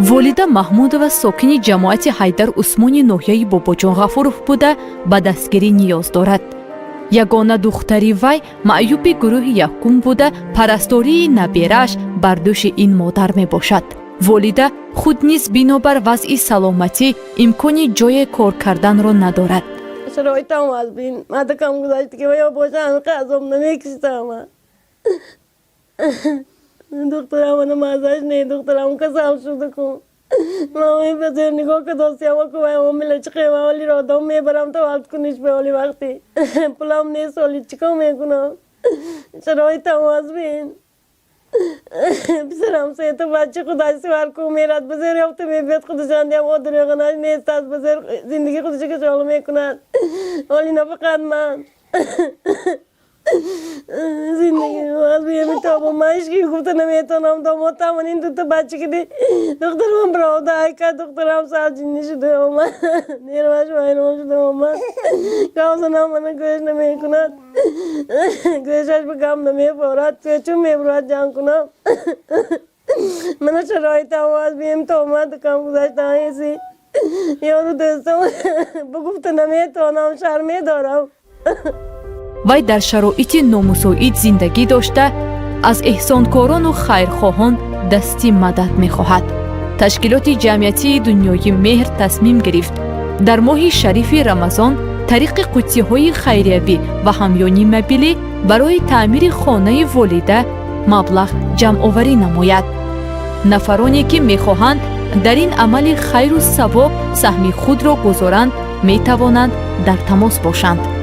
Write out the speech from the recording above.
волида маҳмудова сокини ҷамоати ҳайдар усмони ноҳияи бобоҷон ғафуров буда ба дастгирӣ ниёз дорад. ягона духтари вай маъюби гурӯҳи якум буда парастории наберааш бар дӯши ин модар мебошад. волида худ низ бинобар вазъи саломатӣ имкони ҷое кор карданро надорад. شرایطم از بین مدکم گذاشتی که باید باشم قضام نمیکشتم دخترم منو مزاج نه دخترم کسام شده کن مامی بسیر نگاه که دوستی اما که باید مامی چقه مالی را دام میبرم تا وقت کنیش به اولی وقتی پلام نیست اولی چکا میکنم شرایطم از بین بسرم سه تو بچه خدای سوار کو میرد بسیر یافته میبید خودشان دیم و دنیا غناش نیست از بسیر زندگی خودشی که شغل میکند ولی نفقد من زندگی از بیمی تابو مشکی گفته نمیتونم داموتا من این دوتا بچه که دی دخترم براوده ای که دخترم سال جنی شده اومد نیرواش باینم شده اومد کامسنم من گوش نمیکند گوشش بگم نمیپورد چون میبرد جان کنم من شرایط آواز بیم تو اومد کم گذاشتم ایسی یادو دوستم بگفته نمیتونم شرمی دارم. вай дар шароити номусоид зиндагӣ дошта аз эҳсонкорону хайрхоҳон дасти мадад мехоҳад. ташкилоти ҷамъиятии дунёи меҳр тасмим гирифт дар моҳи шарифи рамазон тариқи қуттиҳои хайриявӣ ва ҳамёни мобилӣ барои таъмири хонаи волида маблағ ҷамъоварӣ намояд. нафароне ки мехоҳанд дар ин амали хайру савоб саҳми худро гузоранд метавонанд дар тамос бошанд.